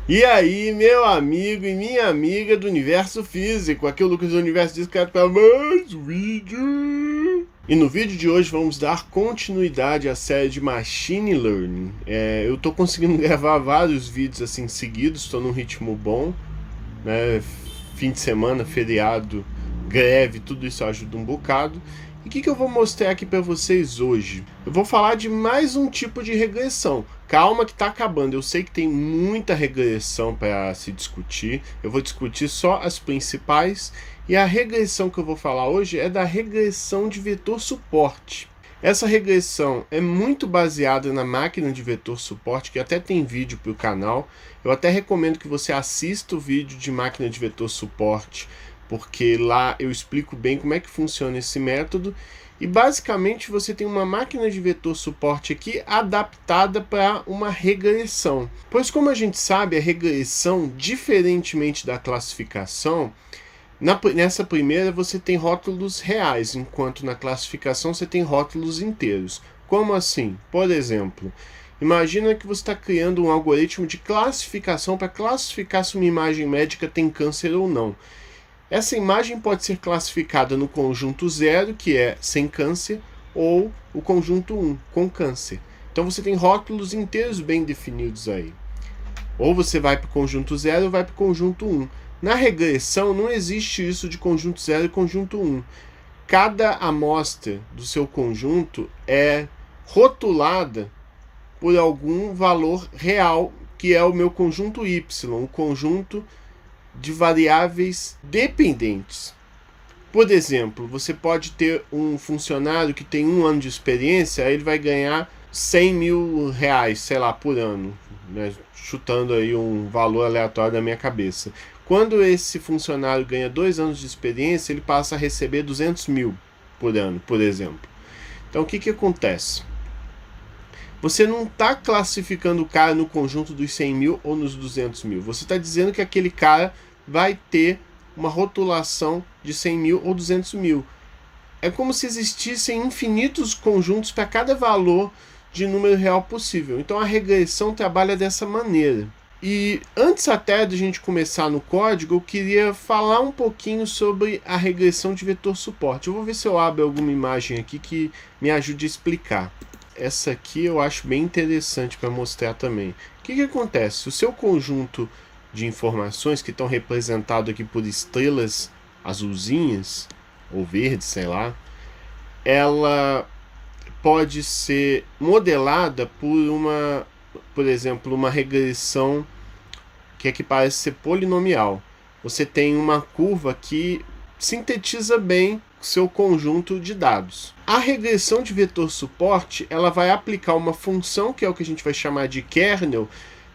E aí, meu amigo e minha amiga do universo físico, aqui é o Lucas do Universo Discreto para mais um vídeo. E no vídeo de hoje vamos dar continuidade à série de Machine Learning. Eu tô conseguindo gravar vários vídeos assim seguidos, estou num ritmo bom, né? Fim de semana, feriado, greve, tudo isso ajuda um bocado. E o que eu vou mostrar aqui para vocês hoje? Eu vou falar de mais um tipo de regressão. Calma que tá acabando, eu sei que tem muita regressão para se discutir. Eu vou discutir só as principais. E a regressão que eu vou falar hoje é da regressão de vetor suporte. Essa regressão é muito baseada na máquina de vetor suporte, que até tem vídeo para o canal. Eu até recomendo que você assista o vídeo de máquina de vetor suporte, porque lá eu explico bem como é que funciona esse método. E basicamente você tem uma máquina de vetor suporte aqui adaptada para uma regressão. Pois como a gente sabe, a regressão, diferentemente da classificação, nessa primeira você tem rótulos reais, enquanto na classificação você tem rótulos inteiros. Como assim? Por exemplo, imagina que você está criando um algoritmo de classificação para classificar se uma imagem médica tem câncer ou não. Essa imagem pode ser classificada no conjunto 0, que é sem câncer, ou o conjunto 1, com câncer. Então você tem rótulos inteiros bem definidos aí. Ou você vai para o conjunto 0 ou vai para o conjunto 1. Na regressão não existe isso de conjunto 0 e conjunto 1. Cada amostra do seu conjunto é rotulada por algum valor real, que é o meu conjunto y, o conjunto de variáveis dependentes. Por exemplo, você pode ter um funcionário que tem 1 ano de experiência, aí ele vai ganhar 100 mil reais, sei lá, por ano, né? Chutando aí um valor aleatório da minha cabeça. Quando esse funcionário ganha 2 anos de experiência, ele passa a receber 200 mil por ano, por exemplo. Então o que acontece? Você não está classificando o cara no conjunto dos 100 mil ou nos 200 mil. Você está dizendo que aquele cara vai ter uma rotulação de 100 mil ou 200 mil. É como se existissem infinitos conjuntos para cada valor de número real possível. Então a regressão trabalha dessa maneira. E antes até de a gente começar no código, eu queria falar um pouquinho sobre a regressão de vetor suporte. Eu vou ver se eu abro alguma imagem aqui que me ajude a explicar. Essa aqui eu acho bem interessante para mostrar também. O que acontece? O seu conjunto de informações, que estão representados aqui por estrelas azulzinhas, ou verdes, sei lá, ela pode ser modelada por exemplo, uma regressão que aqui parece ser polinomial. Você tem uma curva que sintetiza bem seu conjunto de dados. A regressão de vetor suporte, ela vai aplicar uma função, que é o que a gente vai chamar de kernel,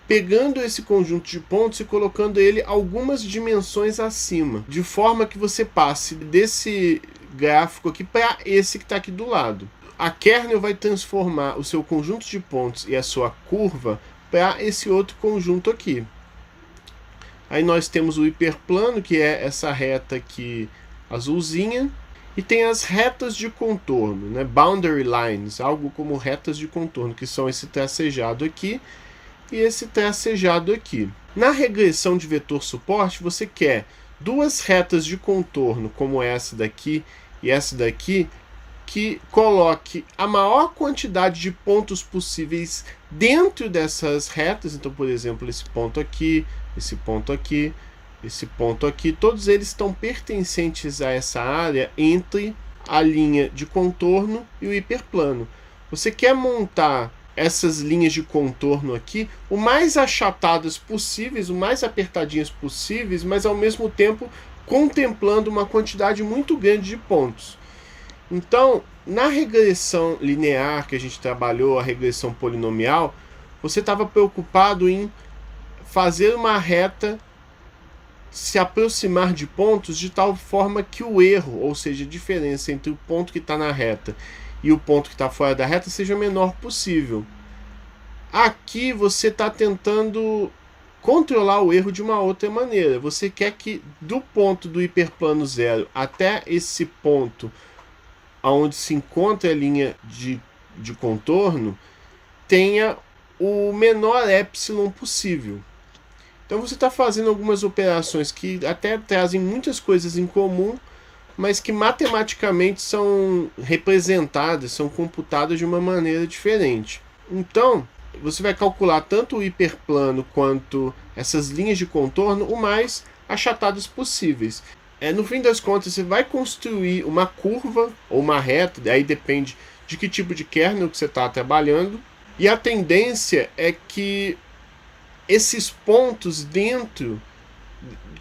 pegando esse conjunto de pontos e colocando ele algumas dimensões acima, de forma que você passe desse gráfico aqui para esse que está aqui do lado. A kernel vai transformar o seu conjunto de pontos e a sua curva para esse outro conjunto aqui. Aí nós temos o hiperplano, que é essa reta aqui azulzinha, e tem as retas de contorno, né? Boundary lines, algo como retas de contorno, que são esse tracejado aqui e esse tracejado aqui. Na regressão de vetor suporte, você quer duas retas de contorno, como essa daqui e essa daqui, que coloque a maior quantidade de pontos possíveis dentro dessas retas. Então, por exemplo, esse ponto aqui, esse ponto aqui, esse ponto aqui, todos eles estão pertencentes a essa área entre a linha de contorno e o hiperplano. Você quer montar essas linhas de contorno aqui o mais achatadas possíveis, o mais apertadinhas possíveis, mas ao mesmo tempo contemplando uma quantidade muito grande de pontos. Então, na regressão linear que a gente trabalhou, a regressão polinomial, você estava preocupado em fazer uma reta se aproximar de pontos de tal forma que o erro, ou seja, a diferença entre o ponto que está na reta e o ponto que está fora da reta, seja o menor possível. Aqui você está tentando controlar o erro de uma outra maneira. Você quer que do ponto do hiperplano zero até esse ponto onde se encontra a linha de contorno tenha o menor epsilon possível. Então você está fazendo algumas operações que até trazem muitas coisas em comum, mas que matematicamente são representadas, são computadas de uma maneira diferente. Então, você vai calcular tanto o hiperplano quanto essas linhas de contorno o mais achatadas possíveis. No fim das contas, você vai construir uma curva ou uma reta, aí depende de que tipo de kernel que você está trabalhando, e a tendência é que esses pontos dentro,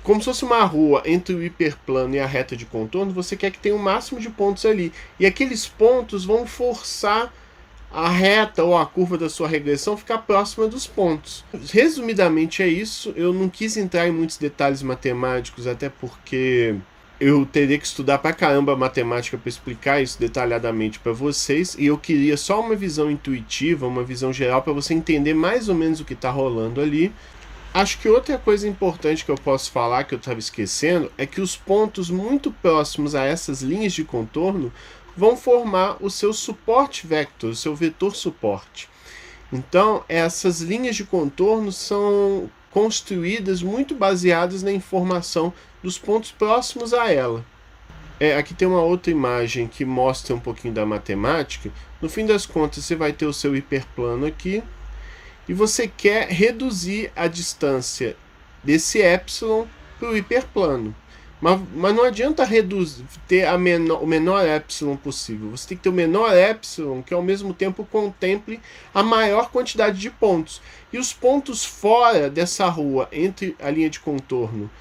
como se fosse uma rua entre o hiperplano e a reta de contorno, você quer que tenha o máximo de pontos ali. E aqueles pontos vão forçar a reta ou a curva da sua regressão ficar próxima dos pontos. Resumidamente é isso. Eu não quis entrar em muitos detalhes matemáticos, até porque eu teria que estudar pra caramba a matemática para explicar isso detalhadamente para vocês, e eu queria só uma visão intuitiva, uma visão geral para você entender mais ou menos o que está rolando ali. Acho que outra coisa importante que eu posso falar, que eu estava esquecendo, é que os pontos muito próximos a essas linhas de contorno vão formar o seu suporte vector, o seu vetor suporte. Então, essas linhas de contorno são construídas muito baseadas na informação dos pontos próximos a ela. Aqui tem uma outra imagem que mostra um pouquinho da matemática. No fim das contas, você vai ter o seu hiperplano aqui, e você quer reduzir a distância desse epsilon para o hiperplano. Mas não adianta ter o menor epsilon possível. Você tem que ter o menor epsilon que ao mesmo tempo contemple a maior quantidade de pontos. E os pontos fora dessa rua, entre a linha de contorno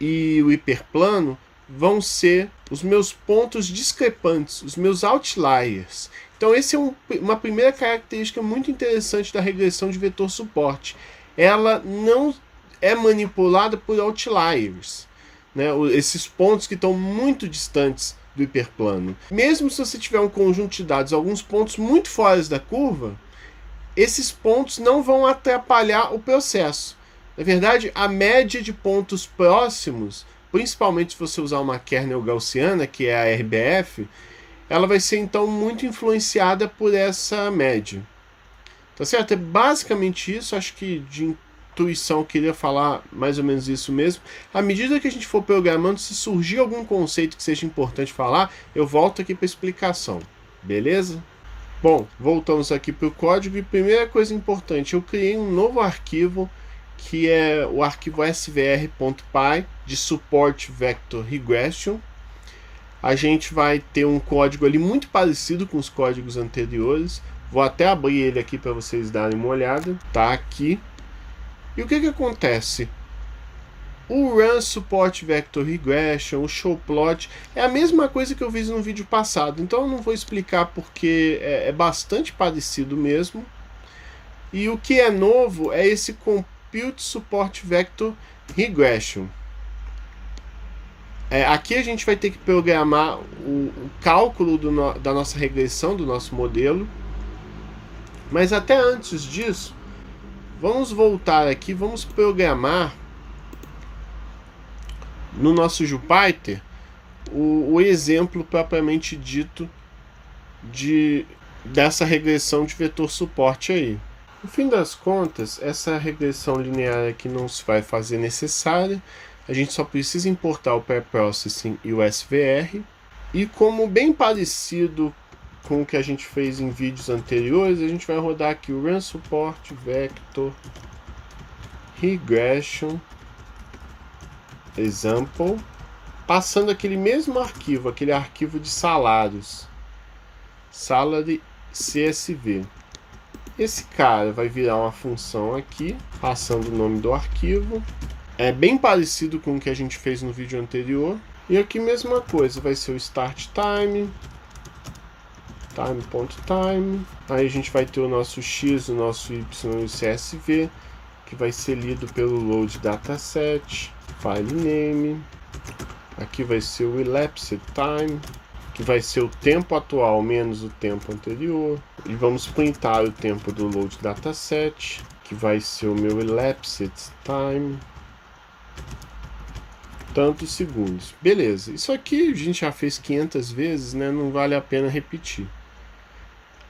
e o hiperplano, vão ser os meus pontos discrepantes, os meus outliers. Então essa é uma primeira característica muito interessante da regressão de vetor suporte. Ela não é manipulada por outliers, né? Esses pontos que estão muito distantes do hiperplano. Mesmo se você tiver um conjunto de dados, alguns pontos muito fora da curva, esses pontos não vão atrapalhar o processo. Na verdade, a média de pontos próximos, principalmente se você usar uma kernel gaussiana, que é a RBF, ela vai ser então muito influenciada por essa média. Tá certo? É basicamente isso. Acho que de intuição eu queria falar mais ou menos isso mesmo. À medida que a gente for programando, se surgir algum conceito que seja importante falar, eu volto aqui para explicação. Beleza? Bom, voltamos aqui para o código e primeira coisa importante, eu criei um novo arquivo que é o arquivo svr.py de Support Vector Regression. A gente vai ter um código ali muito parecido com os códigos anteriores. Vou até abrir ele aqui para vocês darem uma olhada. Tá aqui. E o que acontece? O Run Support Vector Regression, o ShowPlot, é a mesma coisa que eu fiz no vídeo passado. Então eu não vou explicar porque é bastante parecido mesmo. E o que é novo é esse Compute Support Vector Regression. Aqui a gente vai ter que programar o cálculo da nossa regressão, do nosso modelo. Mas até antes disso, vamos voltar aqui, vamos programar no nosso Jupyter o exemplo propriamente dito dessa regressão de vetor suporte aí. No fim das contas, essa regressão linear aqui não se vai fazer necessária. A gente só precisa importar o Preprocessing e o SVR. E como bem parecido com o que a gente fez em vídeos anteriores, a gente vai rodar aqui o Run Support Vector Regression Example, passando aquele mesmo arquivo, aquele arquivo de salários, Salary CSV. Esse cara vai virar uma função aqui, passando o nome do arquivo. É bem parecido com o que a gente fez no vídeo anterior. E aqui mesma coisa, vai ser o start time, time.time. Aí a gente vai ter o nosso x, o nosso y e o CSV, que vai ser lido pelo load dataset, file name. Aqui vai ser o elapsed time, que vai ser o tempo atual menos o tempo anterior. E vamos printar o tempo do load dataset, que vai ser o meu elapsed time, tantos segundos. Beleza, isso aqui a gente já fez 500 vezes, né? Não vale a pena repetir.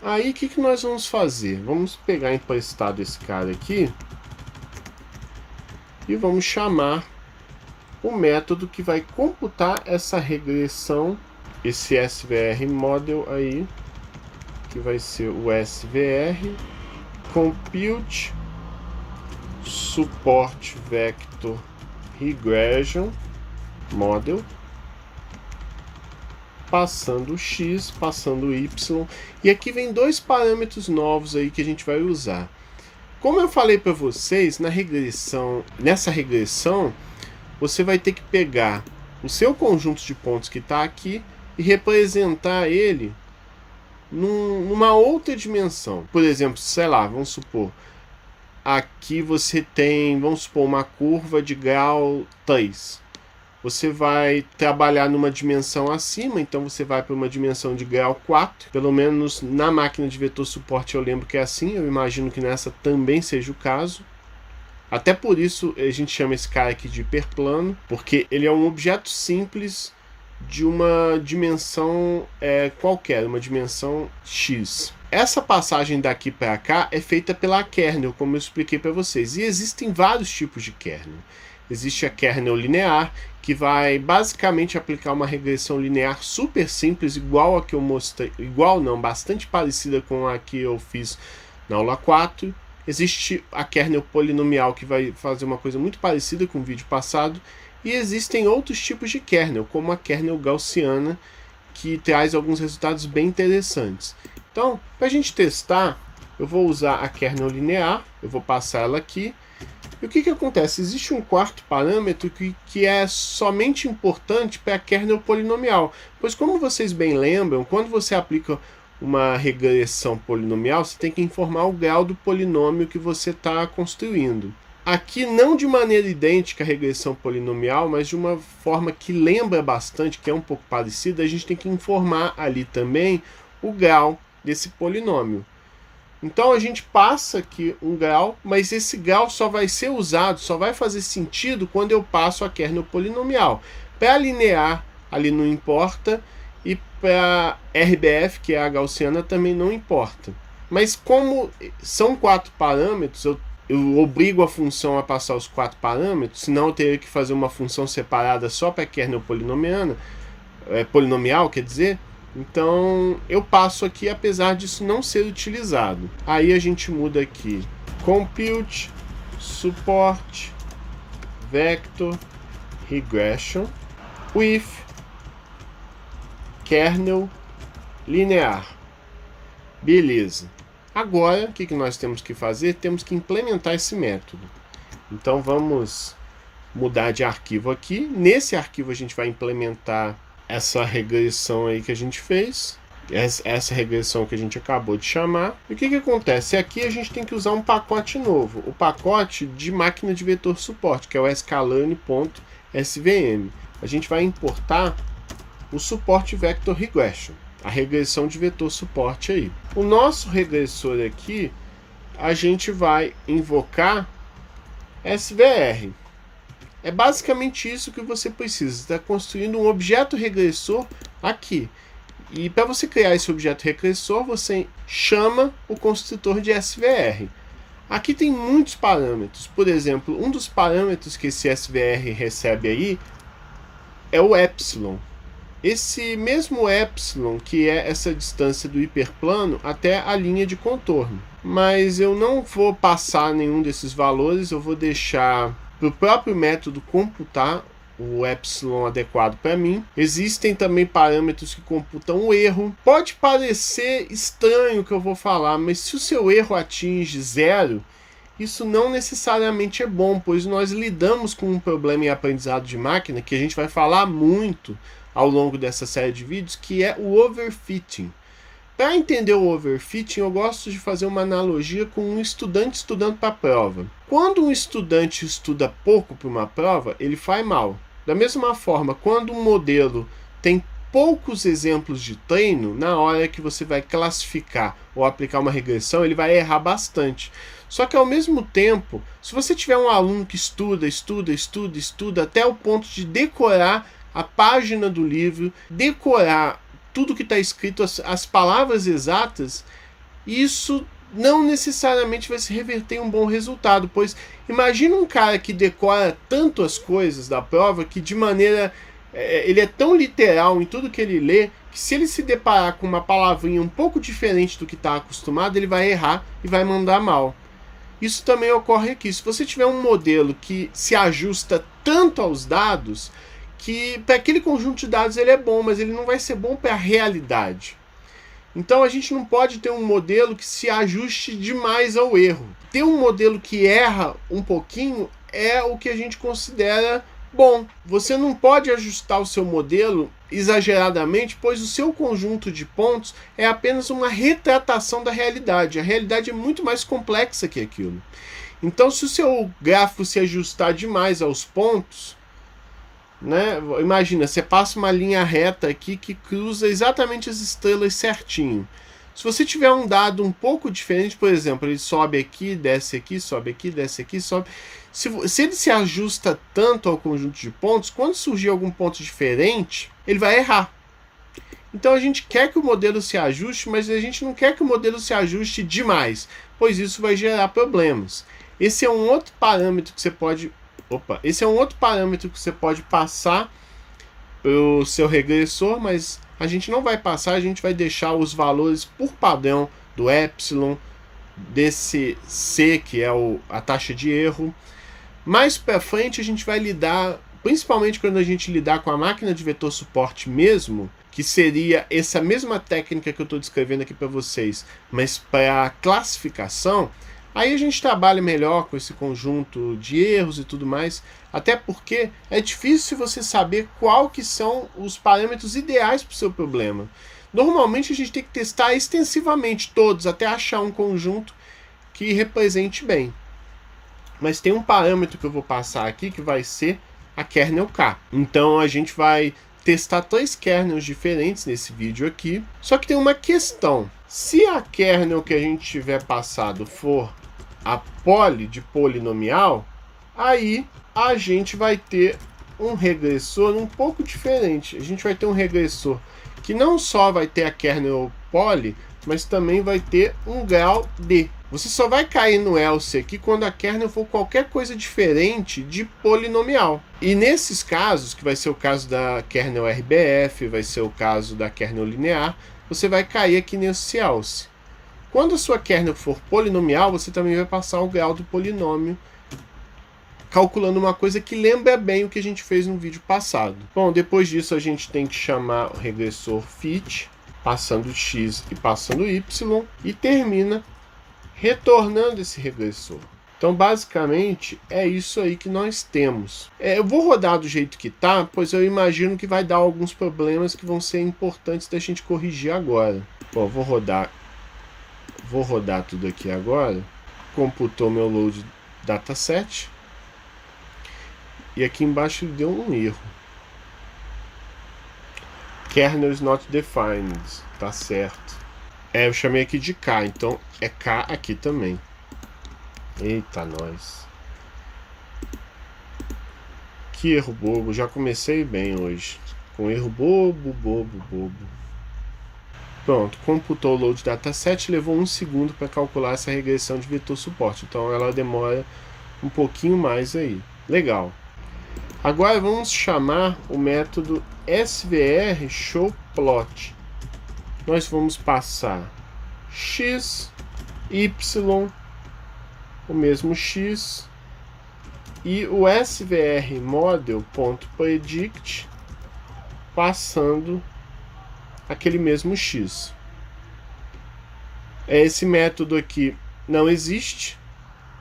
Aí o que nós vamos fazer? Vamos pegar emprestado esse cara aqui e vamos chamar o método que vai computar essa regressão, esse SVR model aí, que vai ser o SVR compute support vector regression model, passando o x, passando o y, e aqui vem dois parâmetros novos aí que a gente vai usar. Como eu falei para vocês, nessa regressão, você vai ter que pegar o seu conjunto de pontos que está aqui e representar ele numa outra dimensão. Por exemplo, sei lá, vamos supor, aqui você tem, vamos supor, uma curva de grau 3. Você vai trabalhar numa dimensão acima, então você vai para uma dimensão de grau 4. Pelo menos na máquina de vetor suporte eu lembro que é assim, eu imagino que nessa também seja o caso. Até por isso a gente chama esse cara aqui de hiperplano, porque ele é um objeto simples de uma dimensão qualquer, uma dimensão x. Essa passagem daqui para cá é feita pela kernel, como eu expliquei para vocês, e existem vários tipos de kernel. Existe a kernel linear, que vai basicamente aplicar uma regressão linear super simples, igual a que eu mostrei, bastante parecida com a que eu fiz na aula 4. Existe a kernel polinomial, que vai fazer uma coisa muito parecida com o vídeo passado, e existem outros tipos de kernel, como a kernel gaussiana, que traz alguns resultados bem interessantes. Então, para a gente testar, eu vou usar a kernel linear, eu vou passar ela aqui. E o que acontece? Existe um quarto parâmetro que é somente importante para a kernel polinomial. Pois, como vocês bem lembram, quando você aplica uma regressão polinomial, você tem que informar o grau do polinômio que você está construindo. Aqui, não de maneira idêntica à regressão polinomial, mas de uma forma que lembra bastante, que é um pouco parecida, a gente tem que informar ali também o grau desse polinômio. Então a gente passa aqui um grau, mas esse grau só vai ser usado, só vai fazer sentido quando eu passo a kernel polinomial. Para linear, ali não importa, e para RBF, que é a gaussiana, também não importa. Mas como são 4 parâmetros, eu obrigo a função a passar os 4 parâmetros, senão eu teria que fazer uma função separada só para a kernel polinomial, quer dizer. Então eu passo aqui, apesar disso não ser utilizado. Aí a gente muda aqui compute support vector regression with kernel linear. Beleza. Agora o que nós temos que fazer? Temos que implementar esse método. Então vamos mudar de arquivo aqui. Nesse arquivo a gente vai implementar essa regressão aí que a gente fez, essa regressão que a gente acabou de chamar. E o que acontece? Aqui a gente tem que usar um pacote novo, o pacote de máquina de vetor suporte, que é o scalane.svm. A gente vai importar o support vector regression, a regressão de vetor suporte aí. O nosso regressor aqui, a gente vai invocar SVR. É basicamente isso que você precisa. Você está construindo um objeto regressor aqui. E para você criar esse objeto regressor, você chama o construtor de SVR. Aqui tem muitos parâmetros. Por exemplo, um dos parâmetros que esse SVR recebe aí é o epsilon. Esse mesmo epsilon, que é essa distância do hiperplano até a linha de contorno. Mas eu não vou passar nenhum desses valores, eu vou deixar para o próprio método computar o epsilon adequado para mim. Existem também parâmetros que computam o erro. Pode parecer estranho o que eu vou falar, mas se o seu erro atinge 0, isso não necessariamente é bom, pois nós lidamos com um problema em aprendizado de máquina que a gente vai falar muito ao longo dessa série de vídeos, que é o overfitting. Para entender o overfitting, eu gosto de fazer uma analogia com um estudante estudando para a prova. Quando um estudante estuda pouco para uma prova, ele faz mal. Da mesma forma, quando um modelo tem poucos exemplos de treino, na hora que você vai classificar ou aplicar uma regressão, ele vai errar bastante. Só que ao mesmo tempo, se você tiver um aluno que estuda até o ponto de decorar a página do livro, decorar tudo que está escrito, as palavras exatas, isso não necessariamente vai se reverter em um bom resultado, pois imagina um cara que decora tanto as coisas da prova que de maneira... ele é tão literal em tudo que ele lê, que se ele se deparar com uma palavrinha um pouco diferente do que está acostumado, ele vai errar e vai mandar mal. Isso também ocorre aqui. Se você tiver um modelo que se ajusta tanto aos dados, que para aquele conjunto de dados ele é bom, mas ele não vai ser bom para a realidade. Então a gente não pode ter um modelo que se ajuste demais ao erro. Ter um modelo que erra um pouquinho é o que a gente considera bom. Você não pode ajustar o seu modelo exageradamente, pois o seu conjunto de pontos é apenas uma retratação da realidade. A realidade é muito mais complexa que aquilo. Então, se o seu gráfico se ajustar demais aos pontos, né? Imagina, você passa uma linha reta aqui que cruza exatamente as estrelas certinho. Se você tiver um dado um pouco diferente, por exemplo, ele sobe aqui, desce aqui, sobe aqui, desce aqui, sobe... Se ele se ajusta tanto ao conjunto de pontos, quando surgir algum ponto diferente, ele vai errar. Então a gente quer que o modelo se ajuste, mas a gente não quer que o modelo se ajuste demais, pois isso vai gerar problemas. Esse é um outro parâmetro que você pode... Esse é um outro parâmetro que você pode passar para o seu regressor, mas a gente não vai passar, a gente vai deixar os valores por padrão do epsilon, desse C, que é a taxa de erro. Mais para frente a gente vai lidar, principalmente quando a gente lidar com a máquina de vetor suporte mesmo, que seria essa mesma técnica que eu estou descrevendo aqui para vocês, mas para classificação. Aí a gente trabalha melhor com esse conjunto de erros e tudo mais, até porque é difícil você saber qual que são os parâmetros ideais para o seu problema. Normalmente a gente tem que testar extensivamente todos, até achar um conjunto que represente bem. Mas tem um parâmetro que eu vou passar aqui, que vai ser a kernel K. Então a gente vai testar 3 kernels diferentes nesse vídeo aqui. Só que tem uma questão. Se a kernel que a gente tiver passado for a poly de polinomial, aí a gente vai ter um regressor um pouco diferente. A gente vai ter um regressor que não só vai ter a kernel poly, mas também vai ter um grau D. Você só vai cair no else aqui quando a kernel for qualquer coisa diferente de polinomial. E nesses casos, que vai ser o caso da kernel RBF, vai ser o caso da kernel linear, você vai cair aqui nesse else. Quando a sua kernel for polinomial, você também vai passar o grau do polinômio, calculando uma coisa que lembra bem o que a gente fez no vídeo passado. Bom, depois disso a gente tem que chamar o regressor fit, passando x e passando y, e termina retornando esse regressor. Então basicamente é isso aí que nós temos. Eu vou rodar do jeito que tá, pois eu imagino que vai dar alguns problemas que vão ser importantes da gente corrigir agora. Bom, vou rodar tudo aqui agora. Computou meu load dataset. E aqui embaixo ele deu um erro. Kernel is not defined. Tá certo. Eu chamei aqui de K, então é K aqui também. Eita, nós. Que erro bobo. Já comecei bem hoje. Com erro bobo. Pronto, computou o load dataset, levou 1 segundo para calcular essa regressão de vetor suporte. Então ela demora um pouquinho mais aí. Legal. Agora vamos chamar o método svr showPlot. Nós vamos passar x, y, o mesmo x, e o svr model.predict passando aquele mesmo x. Esse método aqui não existe,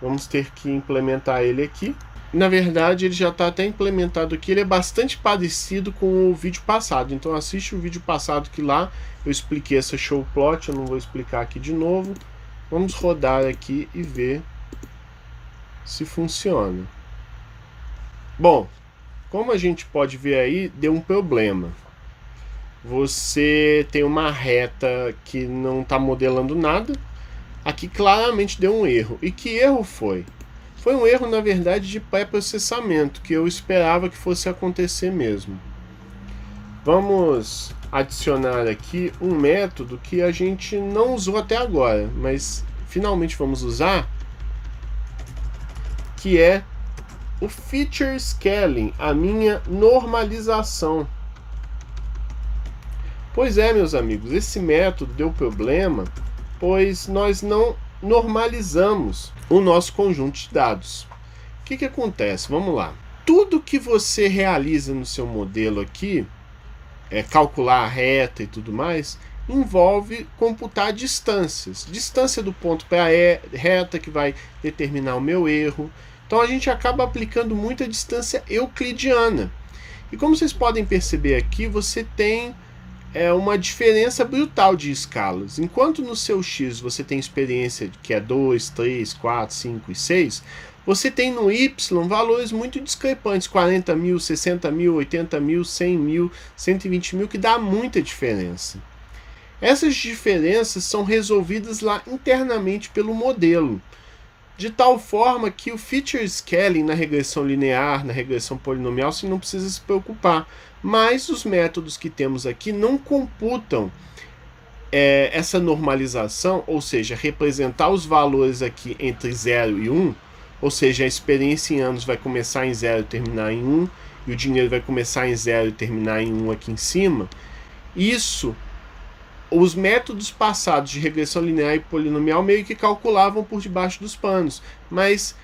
vamos ter que implementar ele aqui. Na verdade ele já está até implementado aqui, ele é bastante parecido com o vídeo passado, então assiste o vídeo passado que lá eu expliquei essa showPlot, eu não vou explicar aqui de novo. Vamos rodar aqui e ver se funciona. Bom, como a gente pode ver aí, deu um problema. Você tem uma reta que não está modelando nada. Aqui claramente deu um erro. E que erro foi? Foi um erro, na verdade, de pré-processamento, que eu esperava que fosse acontecer mesmo. Vamos adicionar aqui um método que a gente não usou até agora, mas finalmente vamos usar, que é o Feature Scaling, a minha normalização. Pois é, meus amigos, esse método deu problema, pois nós não normalizamos o nosso conjunto de dados. O que acontece? Vamos lá. Tudo que você realiza no seu modelo aqui, calcular a reta e tudo mais, envolve computar distâncias. Distância do ponto para a reta, que vai determinar o meu erro. Então a gente acaba aplicando muita distância euclidiana. E como vocês podem perceber aqui, você tem uma diferença brutal de escalas. Enquanto no seu X você tem experiência que é 2, 3, 4, 5 e 6, você tem no Y valores muito discrepantes, 40 mil, 60 mil, 80 mil, 100 mil, 120 mil, que dá muita diferença. Essas diferenças são resolvidas lá internamente pelo modelo, de tal forma que o Feature Scaling na regressão linear, na regressão polinomial, você não precisa se preocupar. Mas os métodos que temos aqui não computam essa normalização, ou seja, representar os valores aqui entre 0 e 1, ou seja, a experiência em anos vai começar em 0 e terminar em 1, e o dinheiro vai começar em 0 e terminar em 1 aqui em cima. Isso, os métodos passados de regressão linear e polinomial meio que calculavam por debaixo dos panos, mas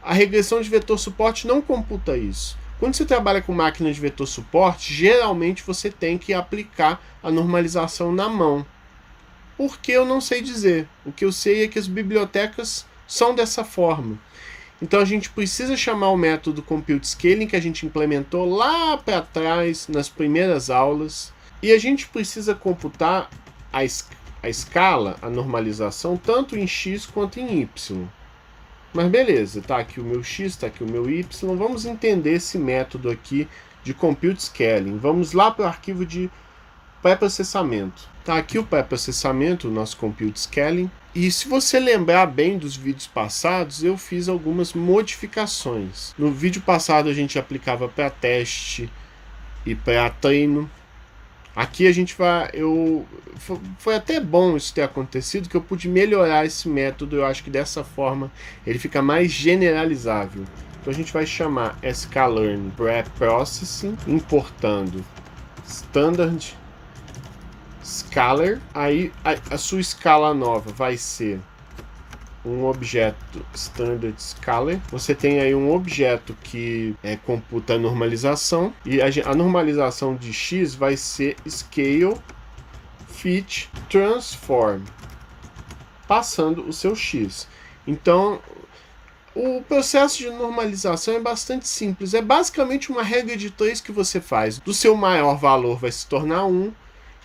a regressão de vetor suporte não computa isso. Quando você trabalha com máquina de vetor suporte, geralmente você tem que aplicar a normalização na mão. Por que eu não sei dizer? O que eu sei é que as bibliotecas são dessa forma. Então a gente precisa chamar o método Compute Scaling, que a gente implementou lá para trás, nas primeiras aulas, e a gente precisa computar a escala, a normalização, tanto em X quanto em Y. Mas beleza, tá aqui o meu X, tá aqui o meu Y. Vamos entender esse método aqui de Compute Scaling. Vamos lá para o arquivo de pré-processamento. Tá aqui o pré-processamento, o nosso Compute Scaling. E se você lembrar bem dos vídeos passados, eu fiz algumas modificações. No vídeo passado a gente aplicava para teste e para treino. Aqui a gente vai... Foi até bom isso ter acontecido, que eu pude melhorar esse método. Eu acho que dessa forma ele fica mais generalizável. Então a gente vai chamar sklearn preprocessing, importando standard scalar. Aí a sua escala nova vai ser um objeto standard scalar. Você tem aí um objeto que computa a normalização, e a normalização de X vai ser scale fit transform, passando o seu X. Então o processo de normalização é bastante simples. É basicamente uma regra de 3 que você faz. Do seu maior valor vai se tornar 1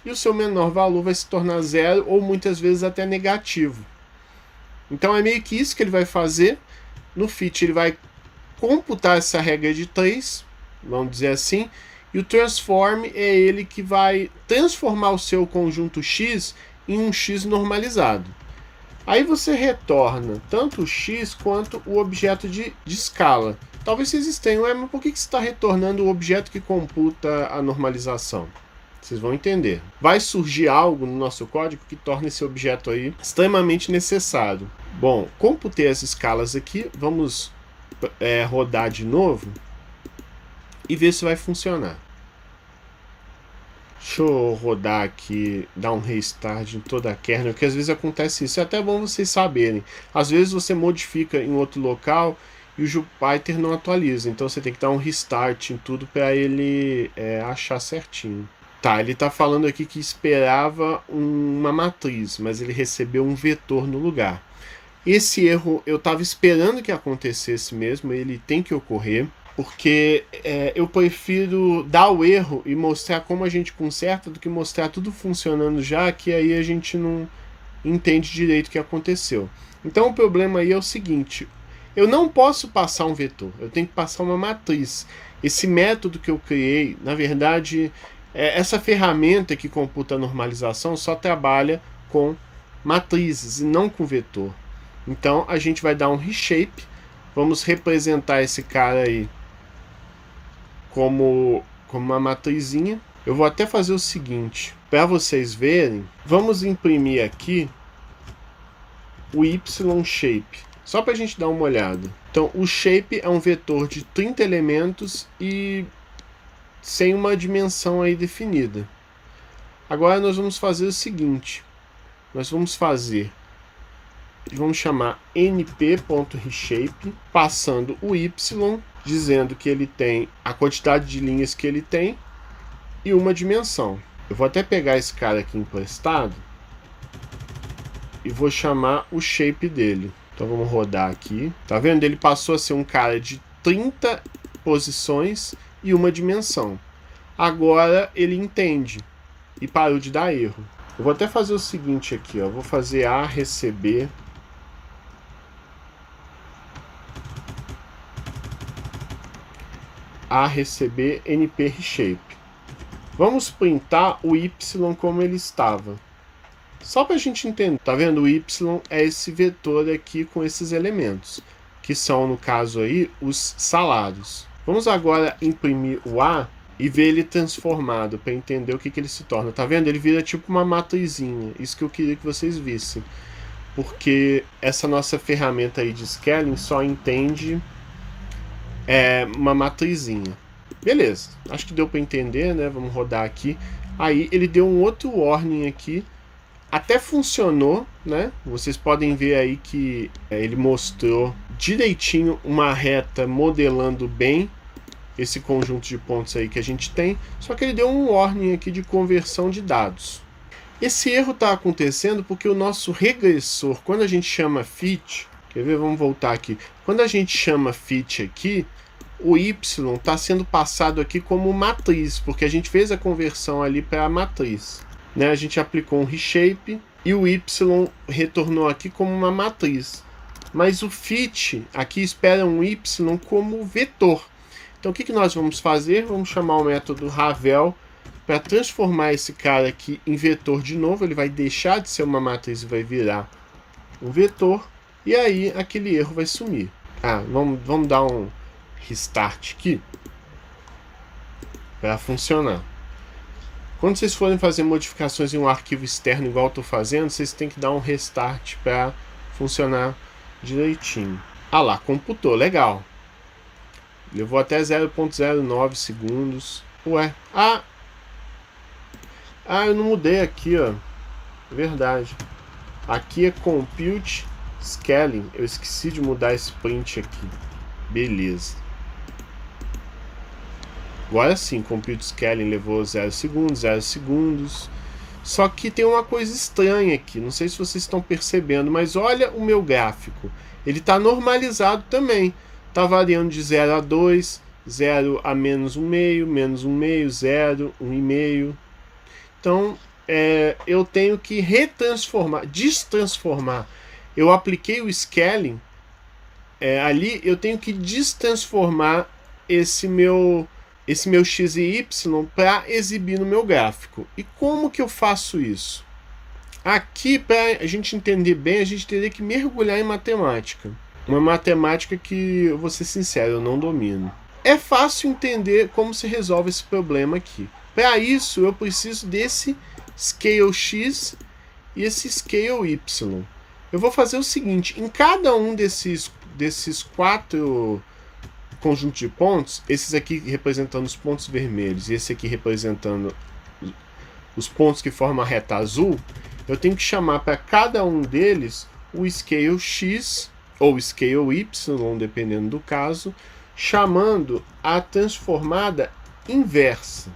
e o seu menor valor vai se tornar 0, ou muitas vezes até negativo. Então é meio que isso que ele vai fazer. No fit ele vai computar essa regra de 3, vamos dizer assim, e o transform é ele que vai transformar o seu conjunto X em um X normalizado. Aí você retorna tanto o X quanto o objeto de escala. Talvez vocês estranhem, mas por que você está retornando o objeto que computa a normalização? Vocês vão entender. Vai surgir algo no nosso código que torna esse objeto aí extremamente necessário. Bom, computei as escalas aqui. Vamos rodar de novo e ver se vai funcionar. Deixa eu rodar aqui, dar um restart em toda a kernel, que às vezes acontece isso. É até bom vocês saberem. Às vezes você modifica em outro local e o Jupyter não atualiza. Então você tem que dar um restart em tudo para ele achar certinho. Tá, ele está falando aqui que esperava uma matriz, mas ele recebeu um vetor no lugar. Esse erro eu estava esperando que acontecesse mesmo, ele tem que ocorrer, porque eu prefiro dar o erro e mostrar como a gente conserta do que mostrar tudo funcionando já, que aí a gente não entende direito o que aconteceu. Então o problema aí é o seguinte: eu não posso passar um vetor, eu tenho que passar uma matriz. Esse método que eu criei, na verdade... essa ferramenta que computa a normalização só trabalha com matrizes e não com vetor. Então a gente vai dar um reshape. Vamos representar esse cara aí como uma matrizinha. Eu vou até fazer o seguinte, para vocês verem. Vamos imprimir aqui o y_shape, só para a gente dar uma olhada. Então, o shape é um vetor de 30 elementos e sem uma dimensão aí definida. Agora nós vamos fazer o seguinte, vamos chamar np.reshape, passando o y, dizendo que ele tem a quantidade de linhas que ele tem e uma dimensão. Eu vou até pegar esse cara aqui emprestado e vou chamar o shape dele. Então vamos rodar aqui. Tá vendo? Ele passou a ser um cara de 30 posições e uma dimensão. Agora ele entende e parou de dar erro. Eu vou até fazer o seguinte aqui, ó. Vou fazer a receber np reshape. Vamos printar o y como ele estava. Só para a gente entender, tá vendo? O y é esse vetor aqui com esses elementos, que são, no caso aí, os salários. Vamos agora imprimir o A e ver ele transformado, para entender o que ele se torna. Tá vendo? Ele vira tipo uma matrizinha. Isso que eu queria que vocês vissem. Porque essa nossa ferramenta aí de scaling só entende uma matrizinha. Beleza, acho que deu para entender, né? Vamos rodar aqui. Aí ele deu um outro warning aqui. Até funcionou, né? Vocês podem ver aí que ele mostrou direitinho uma reta modelando bem esse conjunto de pontos aí que a gente tem. Só que ele deu um warning aqui de conversão de dados. Esse erro está acontecendo porque o nosso regressor, quando a gente chama fit, quer ver? Vamos voltar aqui. Quando a gente chama fit aqui, o y está sendo passado aqui como matriz, porque a gente fez a conversão ali para a matriz. Né? A gente aplicou um reshape e o y retornou aqui como uma matriz. Mas o fit aqui espera um y como vetor. Então o que nós vamos fazer? Vamos chamar o método Ravel para transformar esse cara aqui em vetor de novo. Ele vai deixar de ser uma matriz e vai virar um vetor. E aí aquele erro vai sumir. Vamos dar um restart aqui para funcionar. Quando vocês forem fazer modificações em um arquivo externo igual eu estou fazendo, vocês têm que dar um restart para funcionar direitinho. Ah lá, computou, legal. Levou até 0.09 segundos. Ué, eu não mudei aqui, ó. Verdade. Aqui é Compute Scaling. Eu esqueci de mudar esse print aqui. Beleza. Agora sim, Compute Scaling levou 0 segundos. Só que tem uma coisa estranha aqui. Não sei se vocês estão percebendo, mas olha o meu gráfico. Ele está normalizado também. Está variando de 0 a 2, 0 a menos 1,5, menos 1,5, 0, 1,5. Então, eu tenho que destransformar. Eu apliquei o scaling, ali eu tenho que destransformar esse meu x e y para exibir no meu gráfico. E como que eu faço isso? Aqui, para a gente entender bem, a gente teria que mergulhar em matemática. Uma matemática que, eu vou ser sincero, eu não domino. É fácil entender como se resolve esse problema aqui. Para isso, eu preciso desse scale x e esse scale y. Eu vou fazer o seguinte, em cada um desses 4 conjuntos de pontos, esses aqui representando os pontos vermelhos e esse aqui representando os pontos que formam a reta azul, eu tenho que chamar para cada um deles o scale x ou scale y, dependendo do caso, chamando a transformada inversa.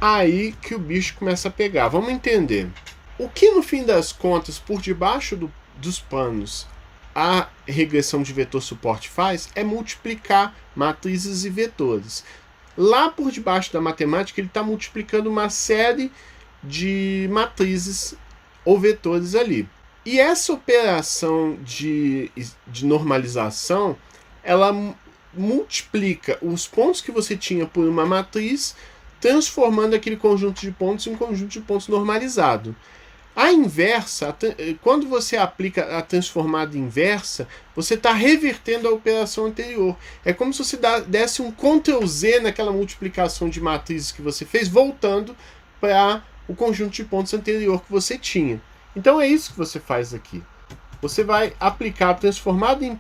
Aí que o bicho começa a pegar. Vamos entender. O que no fim das contas, por debaixo dos panos, a regressão de vetor suporte faz é multiplicar matrizes e vetores. Lá por debaixo da matemática, ele está multiplicando uma série de matrizes ou vetores ali. E essa operação de normalização, ela multiplica os pontos que você tinha por uma matriz, transformando aquele conjunto de pontos em um conjunto de pontos normalizado. A inversa, quando você aplica a transformada inversa, você está revertendo a operação anterior. É como se você desse um Ctrl Z naquela multiplicação de matrizes que você fez, voltando para o conjunto de pontos anterior que você tinha. Então é isso que você faz aqui. Você vai aplicar a transformada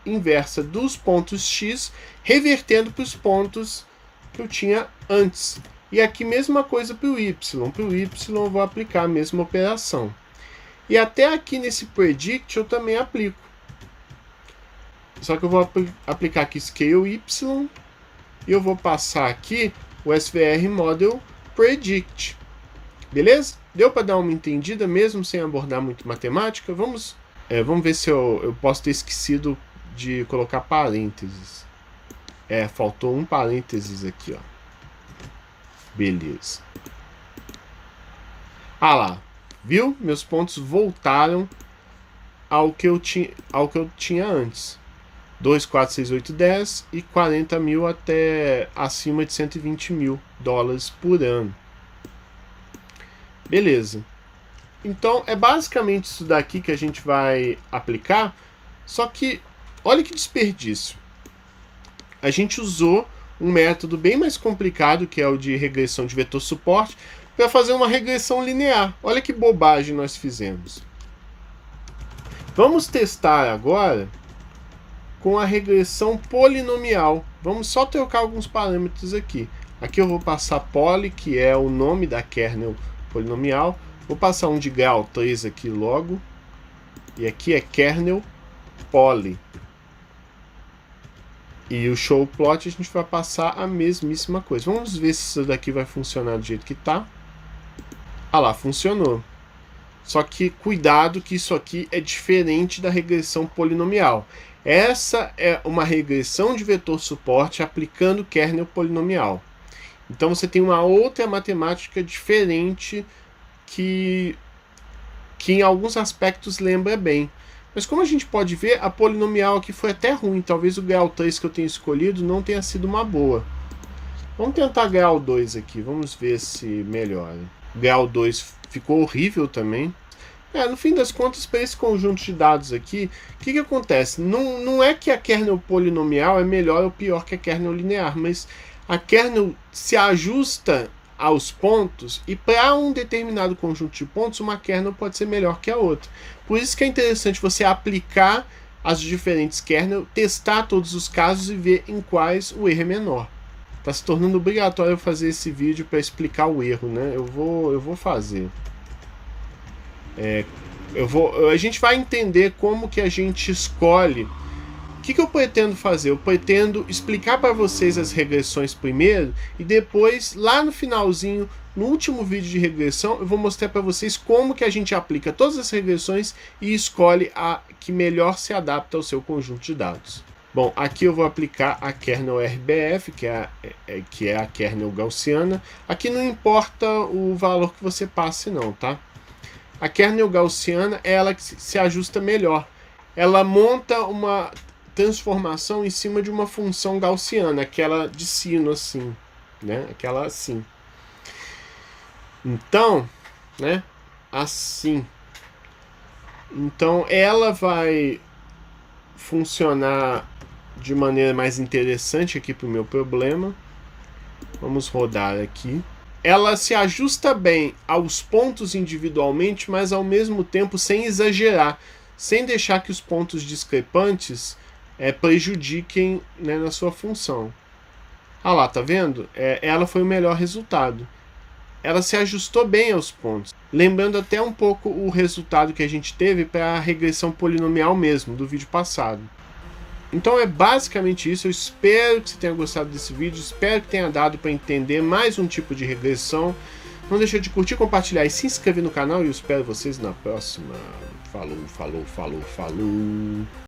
inversa dos pontos x, revertendo para os pontos que eu tinha antes. E aqui mesma coisa para o y. Para o y eu vou aplicar a mesma operação. E até aqui nesse predict eu também aplico. Só que eu vou aplicar aqui scale y e eu vou passar aqui o SVR model predict. Beleza? Deu para dar uma entendida mesmo sem abordar muito matemática? Vamos ver se eu posso ter esquecido de colocar parênteses. Faltou um parênteses aqui, ó. Beleza. Ah lá, viu? Meus pontos voltaram ao que eu tinha antes. 2, 4, 6, 8, 10 e 40 mil até acima de 120 mil dólares por ano. Beleza. Então é basicamente isso daqui que a gente vai aplicar, só que olha que desperdício. A gente usou um método bem mais complicado, que é o de regressão de vetor suporte, para fazer uma regressão linear. Olha que bobagem nós fizemos. Vamos testar agora com a regressão polinomial. Vamos só trocar alguns parâmetros aqui. Aqui eu vou passar poly, que é o nome da kernel polinomial. Vou passar um de grau 3 aqui logo. E aqui é kernel poly. E o show plot a gente vai passar a mesmíssima coisa. Vamos ver se isso daqui vai funcionar do jeito que tá. Ah lá, funcionou. Só que cuidado que isso aqui é diferente da regressão polinomial. Essa é uma regressão de vetor suporte aplicando kernel polinomial. Então você tem uma outra matemática diferente que em alguns aspectos lembra bem. Mas como a gente pode ver, a polinomial aqui foi até ruim. Talvez o grau 3 que eu tenha escolhido não tenha sido uma boa. Vamos tentar grau 2 aqui. Vamos ver se melhora. Grau 2 ficou horrível também. No fim das contas, para esse conjunto de dados aqui, o que acontece? Não é que a kernel polinomial é melhor ou pior que a kernel linear, mas a kernel se ajusta aos pontos, e para um determinado conjunto de pontos, uma kernel pode ser melhor que a outra. Por isso que é interessante você aplicar as diferentes kernel, testar todos os casos e ver em quais o erro é menor. Está se tornando obrigatório fazer esse vídeo para explicar o erro, né? Eu vou fazer. A gente vai entender como que a gente escolhe. O que eu pretendo fazer? Eu pretendo explicar para vocês as regressões primeiro e depois, lá no finalzinho, no último vídeo de regressão, eu vou mostrar para vocês como que a gente aplica todas as regressões e escolhe a que melhor se adapta ao seu conjunto de dados. Bom, aqui eu vou aplicar a kernel RBF, que é a kernel gaussiana. Aqui não importa o valor que você passe não, tá? A kernel gaussiana é ela que se ajusta melhor. Ela monta uma transformação em cima de uma função gaussiana, aquela de sino assim, né? Aquela assim. Então, né? Assim. Então ela vai funcionar de maneira mais interessante aqui para o meu problema. Vamos rodar aqui. Ela se ajusta bem aos pontos individualmente, mas ao mesmo tempo sem exagerar, sem deixar que os pontos discrepantes prejudiquem, né, na sua função. Ah lá, tá vendo? Ela foi o melhor resultado. Ela se ajustou bem aos pontos, lembrando até um pouco o resultado que a gente teve para a regressão polinomial mesmo, do vídeo passado. Então é basicamente isso. Eu espero que você tenha gostado desse vídeo, espero que tenha dado para entender mais um tipo de regressão. Não deixa de curtir, compartilhar e se inscrever no canal, e eu espero vocês na próxima. Falou, falou, falou, falou.